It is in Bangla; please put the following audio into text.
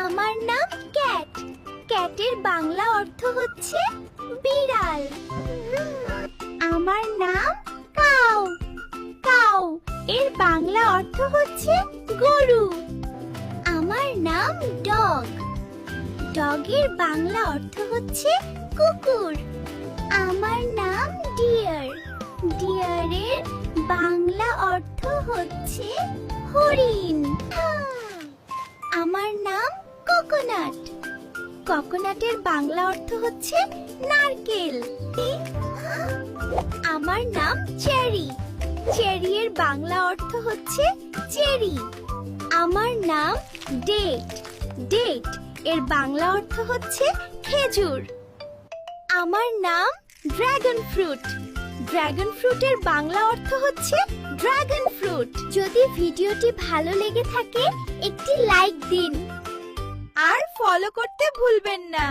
আমার নাম ক্যাট। ক্যাটের বাংলা অর্থ হচ্ছে বিড়াল। আমার নাম কাউ। কাউ এর বাংলা অর্থ হচ্ছে গরু। আমার নাম ডগ। ডগের বাংলা অর্থ হচ্ছে কুকুর। আমার নাম ডিয়ার। ডিয়ারের বাংলা অর্থ হচ্ছে হরিণ। আমার নাম কোকোনাট। কোকোনাটের বাংলা অর্থ হচ্ছে নারকেল। আমার নাম চেরি। চেরির বাংলা অর্থ হচ্ছে চেরি। আমার নাম ডেট। ডেট এর বাংলা অর্থ হচ্ছে খেজুর। আমার নাম ড্রাগন ফ্রুট। ড্রাগন ফ্রুটের বাংলা অর্থ হচ্ছে ড্রাগন ফ্রুট। যদি ভিডিওটি ভালো লেগে থাকে একটি লাইক দিন আর ফলো করতে ভুলবেন না।